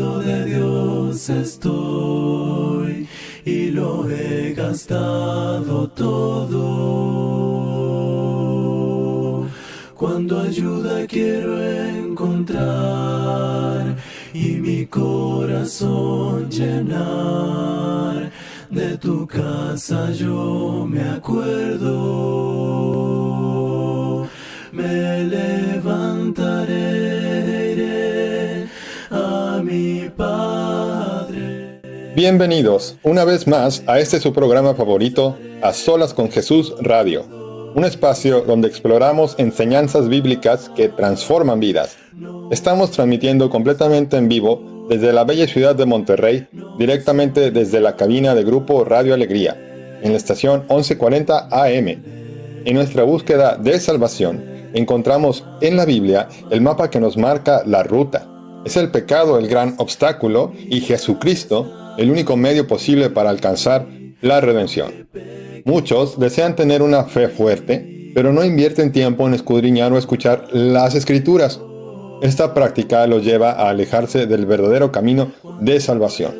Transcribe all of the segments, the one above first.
pueblo de Dios estoy y lo he gastado todo. Cuando ayuda quiero encontrar y mi corazón llenar, de tu casa yo me acuerdo. Me levantaré, iré a mi Padre. Bienvenidos una vez más a este su programa favorito, A Solas con Jesús Radio, un espacio donde exploramos enseñanzas bíblicas que transforman vidas. Estamos transmitiendo completamente en vivo desde la bella ciudad de Monterrey, directamente desde la cabina de Grupo Radio Alegría, en la estación 1140 AM. En nuestra búsqueda de salvación, encontramos en la Biblia el mapa que nos marca la ruta. Es el pecado el gran obstáculo y Jesucristo el único medio posible para alcanzar la redención. Muchos desean tener una fe fuerte, pero no invierten tiempo en escudriñar o escuchar las Escrituras. Esta práctica los lleva a alejarse del verdadero camino de salvación.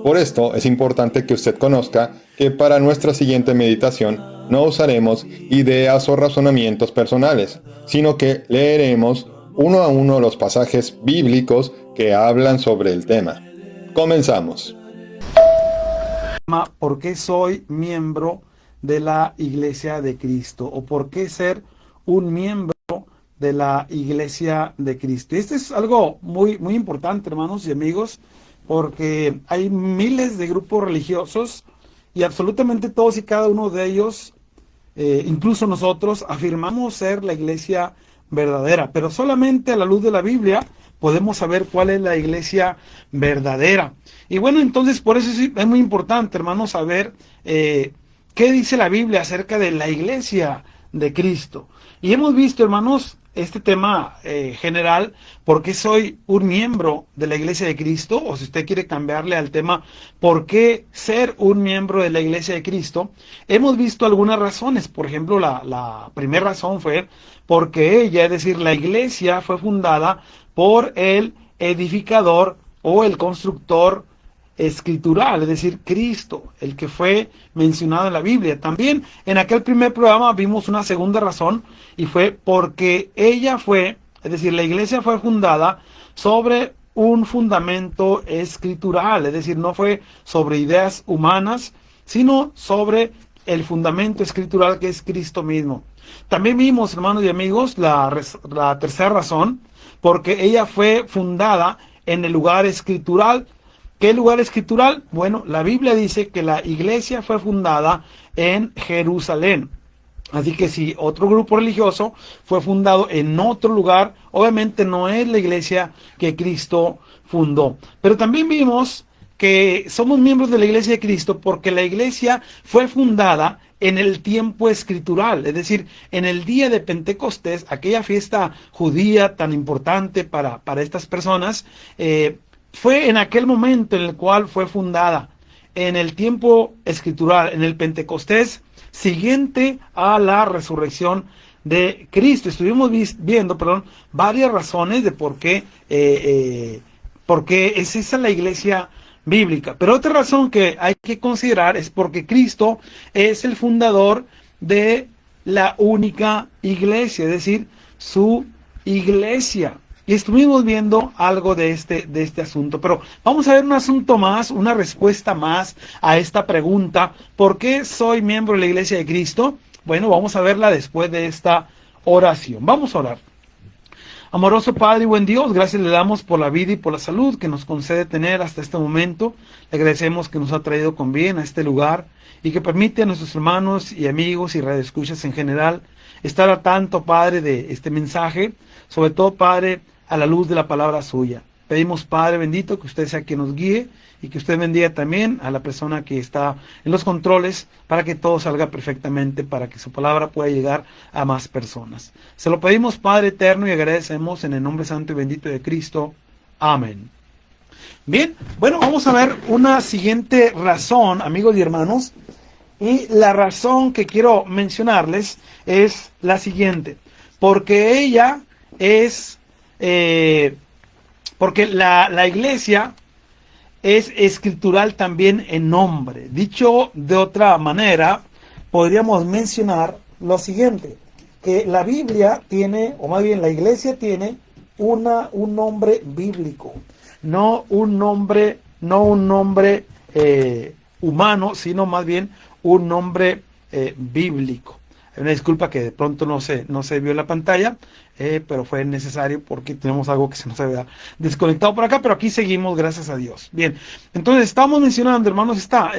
Por esto es importante que usted conozca que para nuestra siguiente meditación no usaremos ideas o razonamientos personales, sino que leeremos uno a uno los pasajes bíblicos que hablan sobre el tema. Comenzamos. ¿Por qué soy miembro de la Iglesia de Cristo? ¿O por qué ser un miembro de la Iglesia de Cristo? Este es algo muy importante, hermanos y amigos, porque hay miles de grupos religiosos y absolutamente todos y cada uno de ellos, incluso nosotros, afirmamos ser la iglesia verdadera, pero solamente a la luz de la Biblia podemos saber cuál es la iglesia verdadera. Y bueno, entonces por eso es muy importante, hermanos, saber qué dice la Biblia acerca de la iglesia de Cristo. Y hemos visto, hermanos, este tema general, ¿por qué soy un miembro de la Iglesia de Cristo? O si usted quiere cambiarle al tema, ¿por qué ser un miembro de la Iglesia de Cristo? Hemos visto algunas razones. Por ejemplo, la primera razón fue porque ella, es decir, la Iglesia fue fundada por el edificador o el constructor escritural, es decir, Cristo, el que fue mencionado en la Biblia. También en aquel primer programa vimos una segunda razón y fue porque ella fue, es decir, la iglesia fue fundada sobre un fundamento escritural, es decir, no fue sobre ideas humanas, sino sobre el fundamento escritural que es Cristo mismo. También vimos, hermanos y amigos, la tercera razón, porque ella fue fundada en el lugar escritural. ¿Qué lugar escritural? Bueno, la Biblia dice que la iglesia fue fundada en Jerusalén. Así que si otro grupo religioso fue fundado en otro lugar, obviamente no es la iglesia que Cristo fundó. Pero también vimos que somos miembros de la iglesia de Cristo porque la iglesia fue fundada en el tiempo escritural, es decir, en el día de Pentecostés, aquella fiesta judía tan importante para estas personas, fue en aquel momento en el cual fue fundada, en el tiempo escritural, en el Pentecostés, siguiente a la resurrección de Cristo. Estuvimos viendo, varias razones de por qué es esa la iglesia bíblica. Pero otra razón que hay que considerar es porque Cristo es el fundador de la única iglesia, es decir, su iglesia. Y estuvimos viendo algo de este asunto, pero vamos a ver un asunto más, una respuesta más a esta pregunta, ¿por qué soy miembro de la Iglesia de Cristo? Bueno, vamos a verla después de esta oración. Vamos a orar. Amoroso Padre y buen Dios, gracias le damos por la vida y por la salud que nos concede tener hasta este momento. Le agradecemos que nos ha traído con bien a este lugar y que permite a nuestros hermanos y amigos y radioescuchas en general estar al tanto, Padre, de este mensaje, sobre todo, Padre, a la luz de la palabra suya. Pedimos, Padre bendito, que usted sea quien nos guíe y que usted bendiga también a la persona que está en los controles para que todo salga perfectamente, para que su palabra pueda llegar a más personas. Se lo pedimos, Padre eterno, y agradecemos en el nombre santo y bendito de Cristo. Amén. Bien, bueno, vamos a ver una siguiente razón, amigos y hermanos, y la razón que quiero mencionarles es la siguiente, porque ella es Porque la iglesia es escritural también en nombre. Dicho de otra manera, podríamos mencionar lo siguiente, que la Biblia tiene, o más bien la iglesia tiene un nombre bíblico, no un nombre humano, sino más bien un nombre bíblico. Una disculpa que de pronto no se vio en la pantalla, pero fue necesario porque tenemos algo que se nos había desconectado por acá, pero aquí seguimos, gracias a Dios. Bien, entonces estamos mencionando, hermanos, esta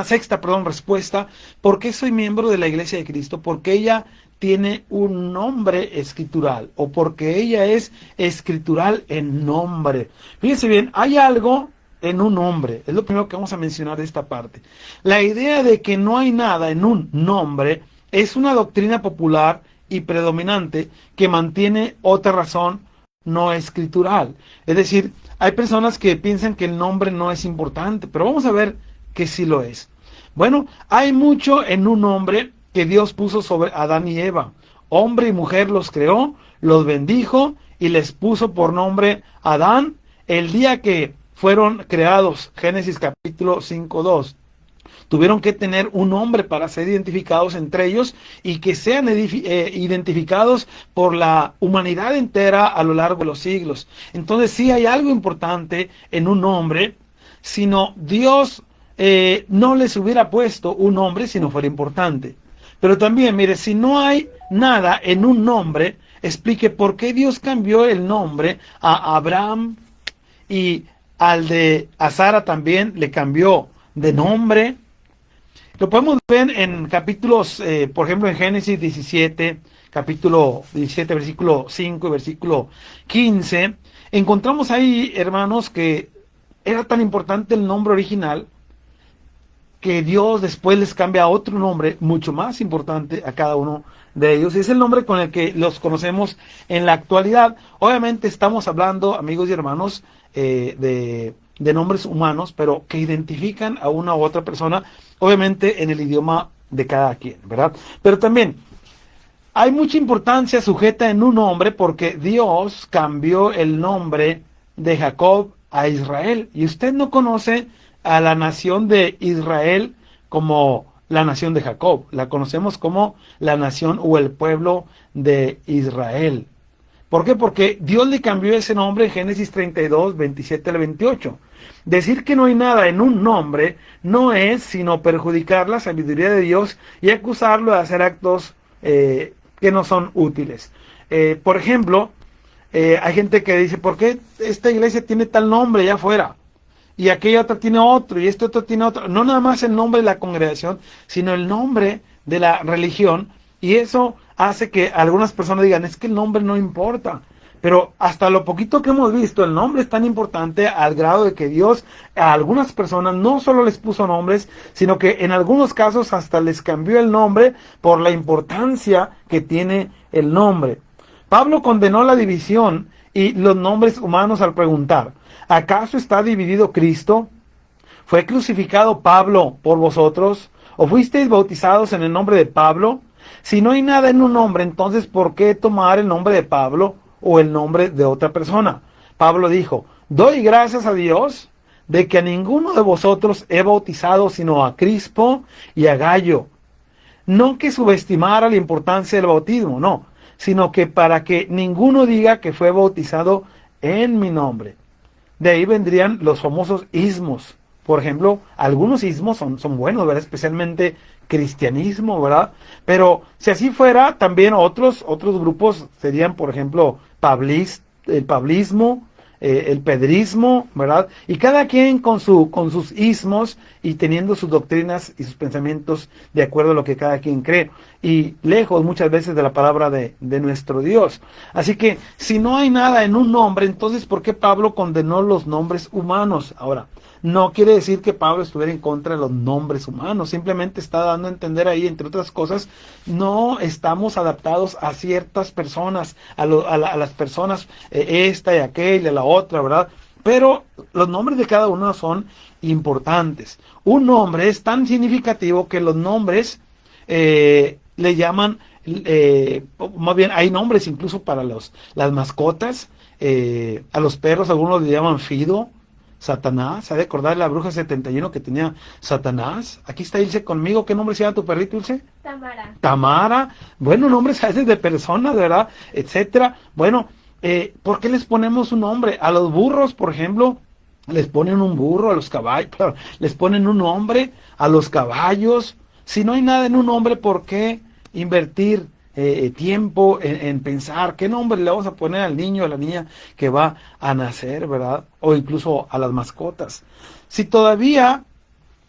sexta respuesta. ¿Por qué soy miembro de la Iglesia de Cristo? Porque ella tiene un nombre escritural, o porque ella es escritural en nombre. Fíjense bien, hay algo en un nombre, es lo primero que vamos a mencionar de esta parte. La idea de que no hay nada en un nombre es una doctrina popular y predominante que mantiene otra razón no escritural. Es decir, hay personas que piensan que el nombre no es importante, pero vamos a ver que sí lo es. Bueno, hay mucho en un nombre que Dios puso sobre Adán y Eva. Hombre y mujer los creó, los bendijo y les puso por nombre Adán el día que fueron creados. Génesis capítulo 5:2. Tuvieron que tener un nombre para ser identificados entre ellos y que sean identificados por la humanidad entera a lo largo de los siglos. Entonces sí hay algo importante en un nombre, sino Dios no les hubiera puesto un nombre si no fuera importante. Pero también, mire, si no hay nada en un nombre, explique por qué Dios cambió el nombre a Abraham y a Sara también le cambió de nombre. Lo podemos ver en capítulos, por ejemplo, en Génesis 17, capítulo 17, versículo 5 y versículo 15. Encontramos ahí, hermanos, que era tan importante el nombre original que Dios después les cambia a otro nombre mucho más importante a cada uno de ellos. Es el nombre con el que los conocemos en la actualidad. Obviamente estamos hablando, amigos y hermanos, de nombres humanos, pero que identifican a una u otra persona, obviamente en el idioma de cada quien, ¿verdad? Pero también hay mucha importancia sujeta en un nombre porque Dios cambió el nombre de Jacob a Israel. Y usted no conoce a la nación de Israel como la nación de Jacob. La conocemos como la nación o el pueblo de Israel. ¿Por qué? Porque Dios le cambió ese nombre en Génesis 32, 27 al 28. Decir que no hay nada en un nombre no es sino perjudicar la sabiduría de Dios y acusarlo de hacer actos que no son útiles. Por ejemplo, hay gente que dice, ¿por qué esta iglesia tiene tal nombre allá afuera? Y aquella otra tiene otro, y este otro tiene otro. No nada más el nombre de la congregación, sino el nombre de la religión. Y eso hace que algunas personas digan, es que el nombre no importa. Pero hasta lo poquito que hemos visto, el nombre es tan importante al grado de que Dios a algunas personas no solo les puso nombres, sino que en algunos casos hasta les cambió el nombre por la importancia que tiene el nombre. Pablo condenó la división y los nombres humanos al preguntar, ¿acaso está dividido Cristo? ¿Fue crucificado Pablo por vosotros? ¿O fuisteis bautizados en el nombre de Pablo? Si no hay nada en un nombre, entonces ¿por qué tomar el nombre de Pablo o el nombre de otra persona? Pablo dijo, doy gracias a Dios de que a ninguno de vosotros he bautizado sino a Crispo y a Gallo. No que subestimara la importancia del bautismo, no, sino que para que ninguno diga que fue bautizado en mi nombre. De ahí vendrían los famosos ismos. Por ejemplo, algunos ismos son buenos, ¿verdad? Especialmente cristianismo, ¿verdad? Pero si así fuera, también otros grupos serían, por ejemplo, el pablismo, el pedrismo, ¿verdad? Y cada quien con sus ismos y teniendo sus doctrinas y sus pensamientos de acuerdo a lo que cada quien cree. Y lejos muchas veces de la palabra de nuestro Dios. Así que si no hay nada en un nombre, entonces ¿por qué Pablo condenó los nombres humanos? Ahora, no quiere decir que Pablo estuviera en contra de los nombres humanos, simplemente está dando a entender ahí, entre otras cosas, no estamos adaptados a ciertas personas, a las personas, esta y aquella, la otra, ¿verdad? Pero los nombres de cada uno son importantes. Un nombre es tan significativo que los nombres le llaman más bien hay nombres incluso para las mascotas. A los perros algunos le llaman Fido, Satanás. ¿Se ha de acordar de la bruja 71 que tenía Satanás? Aquí está Ilse conmigo. ¿Qué nombre se llama tu perrito, Ilse? Tamara. Tamara. Bueno, nombres a veces de personas, ¿verdad? Etcétera. Bueno, ¿por qué les ponemos un nombre? A los burros, por ejemplo, les ponen un burro, a los caballos, les ponen un nombre, a los caballos. Si no hay nada en un nombre, ¿por qué invertir tiempo en pensar qué nombre le vamos a poner al niño o a la niña que va a nacer, ¿verdad? O incluso a las mascotas. Si todavía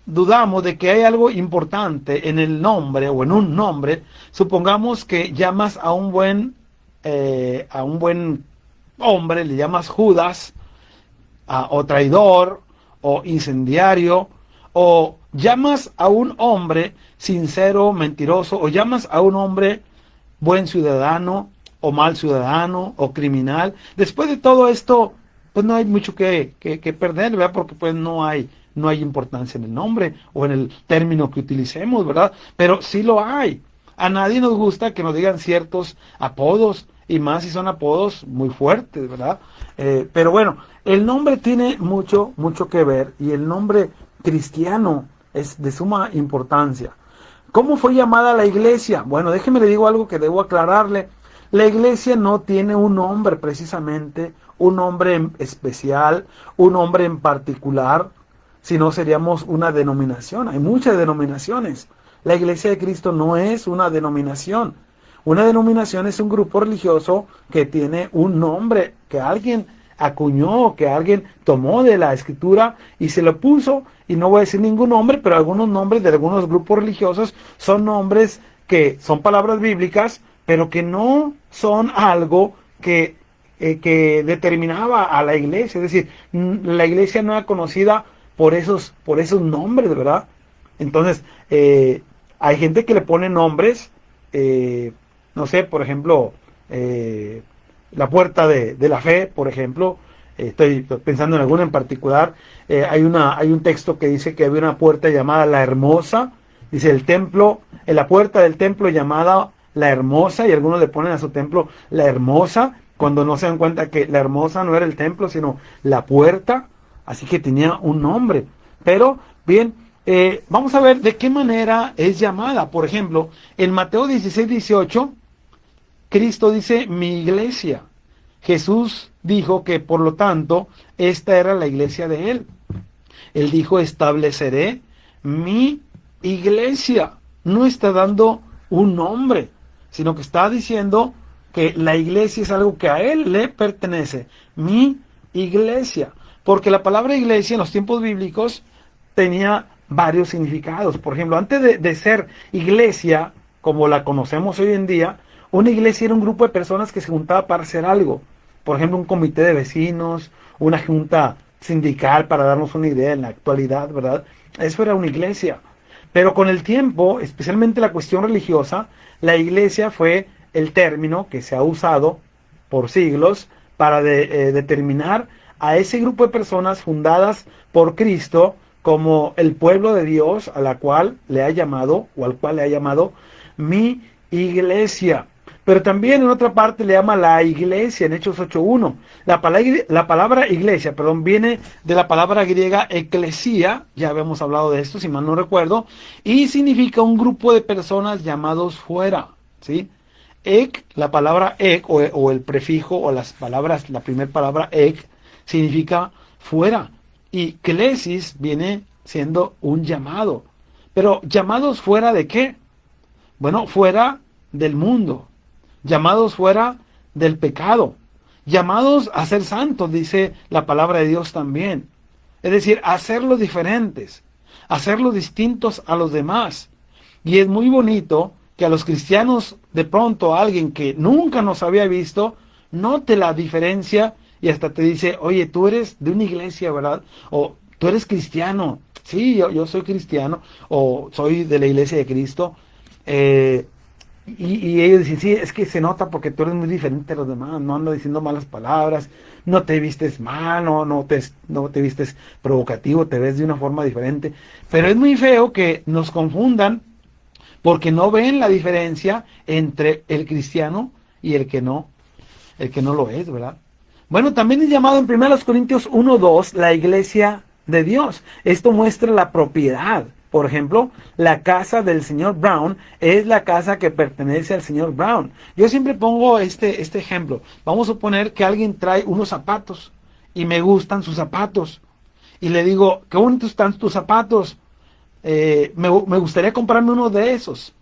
dudamos de que hay algo importante en el nombre o en un nombre, supongamos que llamas a un buen hombre, le llamas Judas, o traidor, o incendiario, o llamas a un hombre sincero, mentiroso, o llamas a un hombre buen ciudadano, o mal ciudadano, o criminal. Después de todo esto, pues no hay mucho que perder, ¿verdad? Porque pues no hay importancia en el nombre o en el término que utilicemos, ¿verdad? Pero sí lo hay. A nadie nos gusta que nos digan ciertos apodos, y más si son apodos muy fuertes, ¿verdad? Pero bueno, el nombre tiene mucho que ver, y el nombre cristiano es de suma importancia. ¿Cómo fue llamada la iglesia? Bueno, déjeme le digo algo que debo aclararle. La iglesia no tiene un nombre precisamente, un nombre especial, un nombre en particular, sino seríamos una denominación. Hay muchas denominaciones. La Iglesia de Cristo no es una denominación. Una denominación es un grupo religioso que tiene un nombre que alguien acuñó, que alguien tomó de la escritura y se lo puso, y no voy a decir ningún nombre, pero algunos nombres de algunos grupos religiosos son nombres que son palabras bíblicas, pero que no son algo que determinaba a la iglesia. Es decir, la iglesia no era conocida por esos nombres, ¿verdad? Entonces, hay gente que le pone nombres, no sé, por ejemplo, la puerta de la fe, por ejemplo. Estoy pensando en alguna en particular. Hay un texto que dice que había una puerta llamada la Hermosa. Dice el templo, en la puerta del templo llamada la Hermosa, y algunos le ponen a su templo la Hermosa, cuando no se dan cuenta que la Hermosa no era el templo, sino la puerta. Así que tenía un nombre. Pero, bien, vamos a ver de qué manera es llamada. Por ejemplo, en Mateo 16:18, Cristo dice, mi iglesia. Jesús dijo que, por lo tanto, esta era la iglesia de él. Él dijo, estableceré mi iglesia. No está dando un nombre, sino que está diciendo que la iglesia es algo que a él le pertenece. Mi iglesia. Porque la palabra iglesia en los tiempos bíblicos tenía varios significados. Por ejemplo, antes de ser iglesia, como la conocemos hoy en día, una iglesia era un grupo de personas que se juntaba para hacer algo. Por ejemplo, un comité de vecinos, una junta sindical, para darnos una idea en la actualidad, ¿verdad? Eso era una iglesia. Pero con el tiempo, especialmente la cuestión religiosa, la iglesia fue el término que se ha usado por siglos para determinar a ese grupo de personas fundadas por Cristo como el pueblo de Dios, a la cual le ha llamado, o al cual le ha llamado mi iglesia. Pero también en otra parte le llama la iglesia, en Hechos 8:1. La palabra iglesia, viene de la palabra griega eclesía, ya habíamos hablado de esto, si mal no recuerdo, y significa un grupo de personas llamados fuera, ¿sí? La palabra o el prefijo, o las palabras, la primera palabra significa fuera, y klesis viene siendo un llamado. Pero ¿llamados fuera de qué? Bueno, fuera del mundo, llamados fuera del pecado, llamados a ser santos, dice la palabra de Dios también. Es decir, a hacerlos diferentes, a hacerlos distintos a los demás. Y es muy bonito que a los cristianos, de pronto, alguien que nunca nos había visto, note la diferencia y hasta te dice, oye, tú eres de una iglesia, ¿verdad? O tú eres cristiano. Sí, yo soy cristiano, o soy de la iglesia de Cristo. Y ellos dicen, sí, es que se nota porque tú eres muy diferente a los demás, no andas diciendo malas palabras, no te vistes mal, no te vistes provocativo, te ves de una forma diferente. Pero es muy feo que nos confundan porque no ven la diferencia entre el cristiano y el que no lo es, ¿verdad? Bueno, también es llamado en 1 Corintios 1:2 la iglesia de Dios. Esto muestra la propiedad. Por ejemplo, la casa del señor Brown es la casa que pertenece al señor Brown. Yo siempre pongo este ejemplo. Vamos a suponer que alguien trae unos zapatos y me gustan sus zapatos. Y le digo, qué bonitos están tus zapatos. Me gustaría comprarme uno de esos.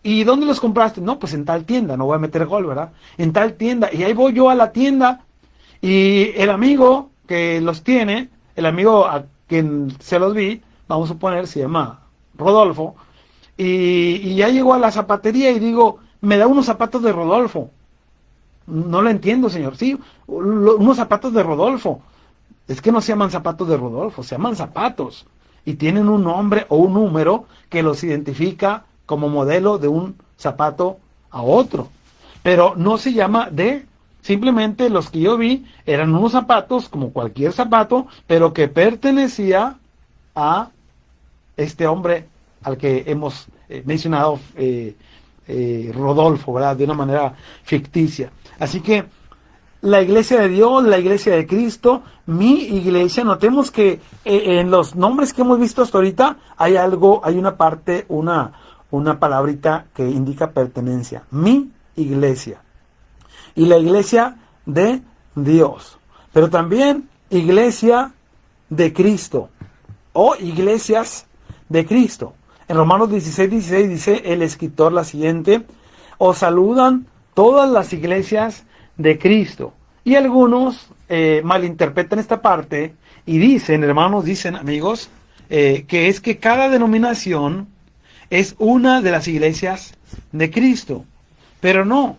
¿Y dónde los compraste? No, pues en tal tienda. No voy a meter gol, ¿verdad? En tal tienda. Y ahí voy yo a la tienda. Y el amigo que los tiene, el amigo a quien se los vi, vamos a suponer, se llama Rodolfo, y ya llegó a la zapatería y digo, me da unos zapatos de Rodolfo. No lo entiendo, señor. Sí, unos zapatos de Rodolfo. Es que no se llaman zapatos de Rodolfo, se llaman zapatos. Y tienen un nombre o un número que los identifica como modelo de un zapato a otro. Pero no se llama de... Simplemente los que yo vi eran unos zapatos, como cualquier zapato, pero que pertenecía a este hombre al que hemos mencionado, Rodolfo, ¿verdad? De una manera ficticia. Así que la iglesia de Dios, la iglesia de Cristo, mi iglesia, notemos que en los nombres que hemos visto hasta ahorita hay algo, hay una parte, una palabrita que indica pertenencia. Mi iglesia. Y la iglesia de Dios. Pero también iglesia de Cristo. O iglesias de Cristo. En Romanos 16:16 dice el escritor la siguiente: os saludan todas las iglesias de Cristo. Y algunos malinterpretan esta parte y dicen, hermanos, dicen amigos, que es que cada denominación es una de las iglesias de Cristo. Pero no,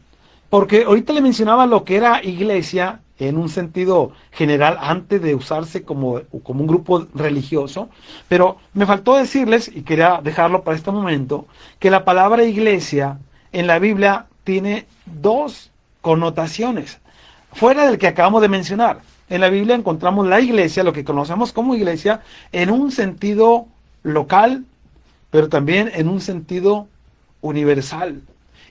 porque ahorita le mencionaba lo que era iglesia en un sentido general antes de usarse como un grupo religioso, pero me faltó decirles, y quería dejarlo para este momento, que la palabra iglesia en la Biblia tiene dos connotaciones, fuera del que acabamos de mencionar. En la Biblia encontramos la iglesia, lo que conocemos como iglesia, en un sentido local, pero también en un sentido universal.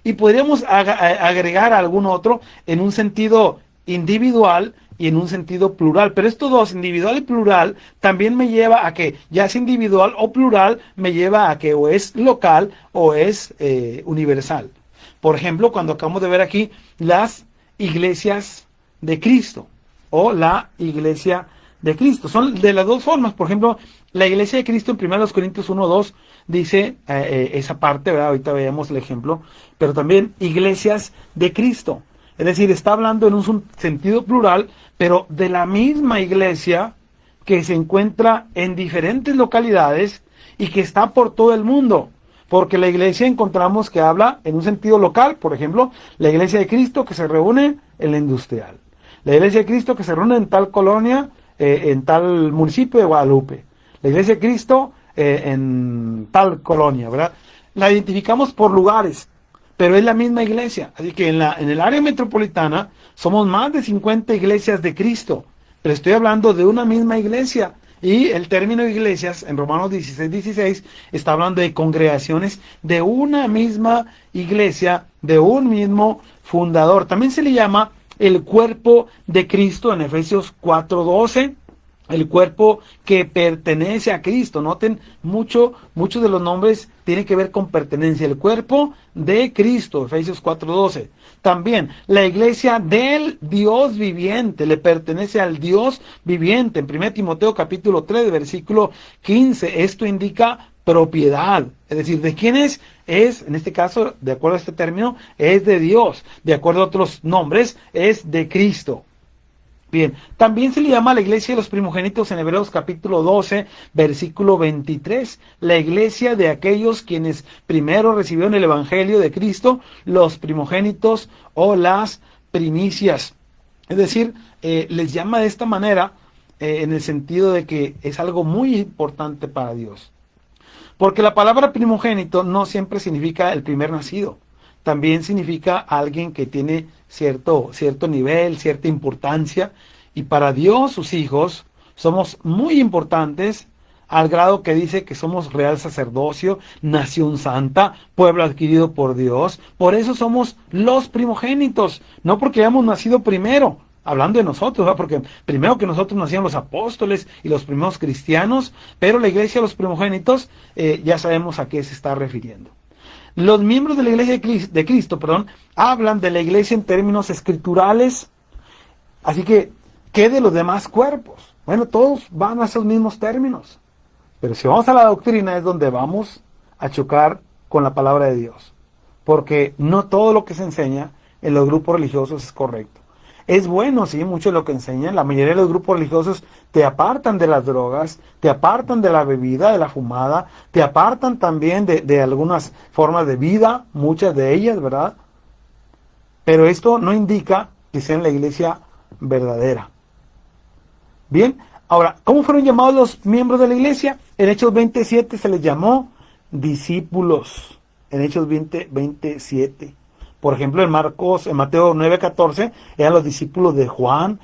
Y podríamos agregar algún otro en un sentido individual y en un sentido plural. Pero estos dos, individual y plural, también me lleva a que, ya sea individual o plural, me lleva a que o es local o es universal. Por ejemplo, cuando acabamos de ver aquí las iglesias de Cristo o la iglesia de Cristo. Son de las dos formas. Por ejemplo, la iglesia de Cristo en 1 Corintios 1:2 dice esa parte, ¿verdad? Ahorita veamos el ejemplo. Pero también iglesias de Cristo. Es decir, está hablando en un sentido plural, pero de la misma iglesia que se encuentra en diferentes localidades y que está por todo el mundo. Porque la iglesia encontramos que habla en un sentido local, por ejemplo, la iglesia de Cristo que se reúne en la industrial. La iglesia de Cristo que se reúne en tal colonia, en tal municipio de Guadalupe. La iglesia de Cristo en tal colonia, ¿verdad? La identificamos por lugares, pero es la misma iglesia. Así que en el área metropolitana somos más de 50 iglesias de Cristo, pero estoy hablando de una misma iglesia. Y el término iglesias en Romanos 16:16 está hablando de congregaciones de una misma iglesia, de un mismo fundador. También se le llama el cuerpo de Cristo en Efesios 4:12. El cuerpo que pertenece a Cristo. Noten, muchos de los nombres tienen que ver con pertenencia. El cuerpo de Cristo, Efesios 4:12. También, la iglesia del Dios viviente, le pertenece al Dios viviente. En 1 Timoteo capítulo 3, versículo 15, esto indica propiedad. Es decir, ¿de quién es? Es, en este caso, de acuerdo a este término, es de Dios. De acuerdo a otros nombres, es de Cristo. Bien, también se le llama a la iglesia de los primogénitos en Hebreos capítulo 12, versículo 23. La iglesia de aquellos quienes primero recibieron el evangelio de Cristo, los primogénitos o las primicias. Es decir, les llama de esta manera en el sentido de que es algo muy importante para Dios. Porque la palabra primogénito no siempre significa el primer nacido. También significa alguien que tiene cierto nivel, cierta importancia. Y para Dios, sus hijos, somos muy importantes al grado que dice que somos real sacerdocio, nación santa, pueblo adquirido por Dios. Por eso somos los primogénitos, no porque hayamos nacido primero, hablando de nosotros, ¿verdad? Porque primero que nosotros nacieron los apóstoles y los primeros cristianos, pero la iglesia de los primogénitos, ya sabemos a qué se está refiriendo. Los miembros de la iglesia de Cristo, hablan de la iglesia en términos escriturales. Así que, ¿qué de los demás cuerpos? Bueno, todos van a esos mismos términos. Pero si vamos a la doctrina es donde vamos a chocar con la palabra de Dios. Porque no todo lo que se enseña en los grupos religiosos es correcto. Es bueno, sí, mucho de lo que enseñan. La mayoría de los grupos religiosos te apartan de las drogas, te apartan de la bebida, de la fumada, te apartan también de algunas formas de vida, muchas de ellas, ¿verdad? Pero esto no indica que sea en la iglesia verdadera. Bien, ahora, ¿cómo fueron llamados los miembros de la iglesia? En Hechos 27 se les llamó discípulos. En Hechos 27. Por ejemplo, en Mateo 9:14, eran los discípulos de Juan.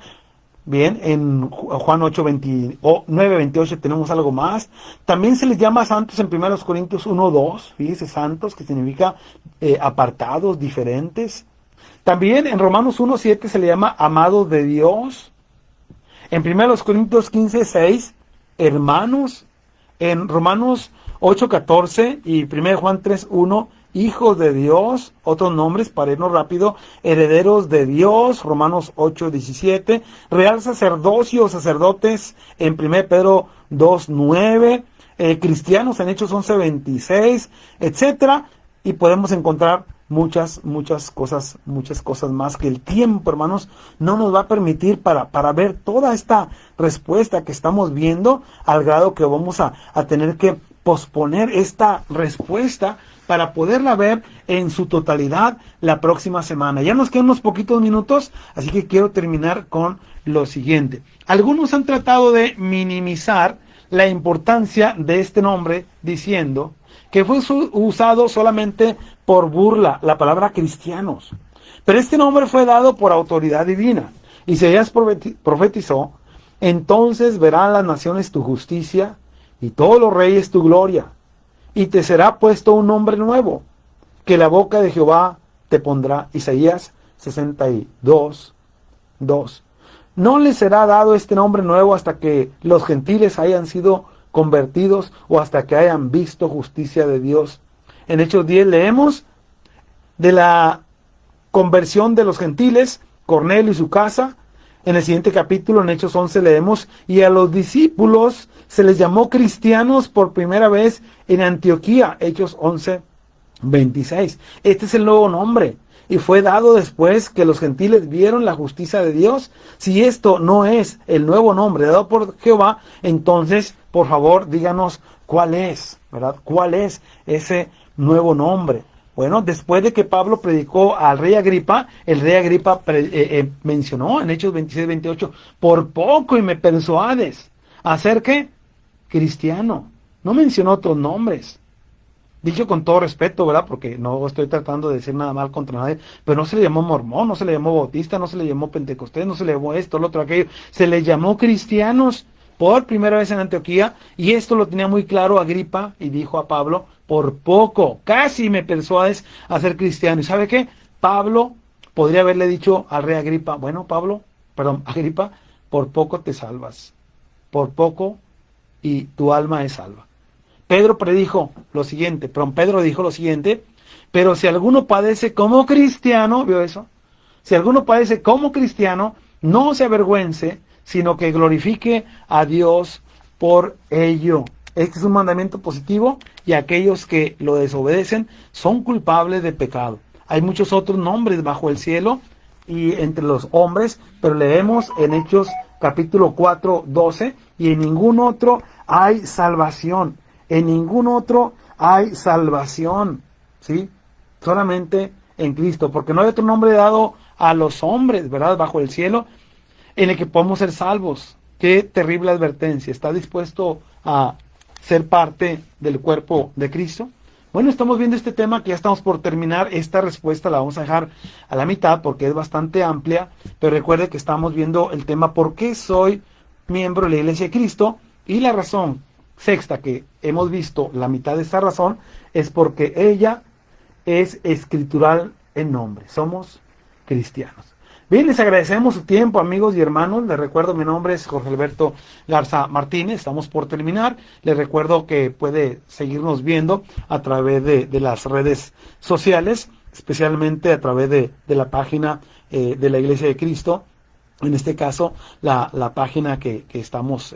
Bien, en Juan 9:28 tenemos algo más. También se les llama santos en 1 Corintios 1:2. Fíjese, santos, que significa apartados, diferentes. También en Romanos 1:7 se le llama amados de Dios. En 1 Corintios 15:6, hermanos. En Romanos 8:14 y 1 Juan 3:1, hijos de Dios. Otros nombres, para irnos rápido: herederos de Dios, Romanos 8:17. Real sacerdocio, sacerdotes, en 1 Pedro 2:9. Cristianos en Hechos 11:26, etcétera. Y podemos encontrar muchas cosas más que el tiempo, hermanos, no nos va a permitir para ver toda esta respuesta que estamos viendo, al grado que vamos a tener que posponer esta respuesta para poderla ver en su totalidad la próxima semana. Ya nos quedan unos poquitos minutos, así que quiero terminar con lo siguiente. Algunos han tratado de minimizar la importancia de este nombre, diciendo que fue usado solamente por burla, la palabra cristianos. Pero este nombre fue dado por autoridad divina. Isaías profetizó: entonces verán las naciones tu justicia y todos los reyes tu gloria. Y te será puesto un nombre nuevo, que la boca de Jehová te pondrá. Isaías 62:2. No les será dado este nombre nuevo hasta que los gentiles hayan sido convertidos o hasta que hayan visto justicia de Dios. En Hechos 10 leemos de la conversión de los gentiles, Cornelio y su casa. En el siguiente capítulo, en Hechos 11, leemos: y a los discípulos se les llamó cristianos por primera vez en Antioquía. Hechos 11:26. Este es el nuevo nombre, y fue dado después que los gentiles vieron la justicia de Dios. Si esto no es el nuevo nombre dado por Jehová, entonces, por favor, díganos cuál es, ¿verdad? ¿Cuál es ese nuevo nombre? Bueno, después de que Pablo predicó al rey Agripa, el rey Agripa mencionó en Hechos 26:28, por poco y me persuades a ser ¿qué? Cristiano. No mencionó otros nombres. Dicho con todo respeto, ¿verdad? Porque no estoy tratando de decir nada mal contra nadie, pero no se le llamó mormón, no se le llamó bautista, no se le llamó pentecostés, no se le llamó esto, lo otro, aquello. Se le llamó cristianos por primera vez en Antioquía, y esto lo tenía muy claro Agripa, y dijo a Pablo: por poco, casi me persuades a ser cristiano. ¿Y sabe qué? Pablo podría haberle dicho al rey Agripa: bueno, Agripa, por poco te salvas, por poco y tu alma es salva. Pedro dijo lo siguiente: pero si alguno padece como cristiano, ¿vio eso? Si alguno padece como cristiano, no se avergüence, sino que glorifique a Dios por ello. Este es un mandamiento positivo, y aquellos que lo desobedecen son culpables de pecado. Hay muchos otros nombres bajo el cielo y entre los hombres, pero leemos en Hechos capítulo 4:12, y en ningún otro hay salvación. En ningún otro hay salvación, ¿sí? Solamente en Cristo, porque no hay otro nombre dado a los hombres, ¿verdad?, bajo el cielo, en el que podemos ser salvos. Qué terrible advertencia. ¿Está dispuesto a ser parte del cuerpo de Cristo? Bueno, estamos viendo este tema que ya estamos por terminar. Esta respuesta la vamos a dejar a la mitad porque es bastante amplia, pero recuerde que estamos viendo el tema: ¿por qué soy miembro de la Iglesia de Cristo? Y la razón sexta que hemos visto la mitad de esta razón es porque ella es escritural en nombre. Somos cristianos. Bien, les agradecemos su tiempo, amigos y hermanos. Les recuerdo, mi nombre es Jorge Alberto Garza Martínez. Estamos por terminar. Les recuerdo que puede seguirnos viendo a través de las redes sociales, especialmente a través de la página de la Iglesia de Cristo. En este caso, la página que estamos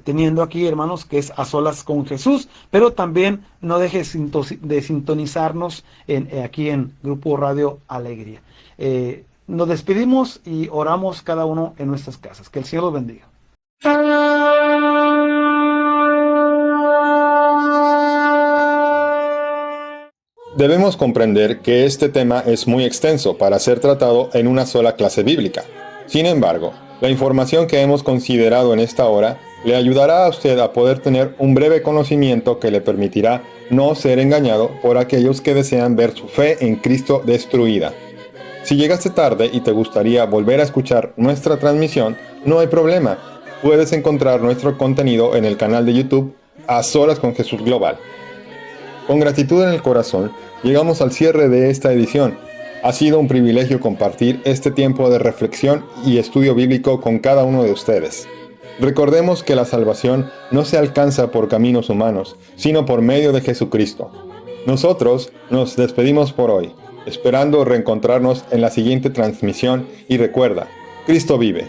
teniendo aquí, hermanos, que es A Solas con Jesús, pero también no dejes de sintonizarnos aquí en Grupo Radio Alegría. Nos despedimos y oramos cada uno en nuestras casas. Que el Señor los bendiga. Debemos comprender que este tema es muy extenso para ser tratado en una sola clase bíblica. Sin embargo, la información que hemos considerado en esta hora le ayudará a usted a poder tener un breve conocimiento que le permitirá no ser engañado por aquellos que desean ver su fe en Cristo destruida. Si llegaste tarde y te gustaría volver a escuchar nuestra transmisión, no hay problema. Puedes encontrar nuestro contenido en el canal de YouTube A Solas con Jesús Global. Con gratitud en el corazón, llegamos al cierre de esta edición. Ha sido un privilegio compartir este tiempo de reflexión y estudio bíblico con cada uno de ustedes. Recordemos que la salvación no se alcanza por caminos humanos, sino por medio de Jesucristo. Nosotros nos despedimos por hoy, esperando reencontrarnos en la siguiente transmisión y recuerda, Cristo vive.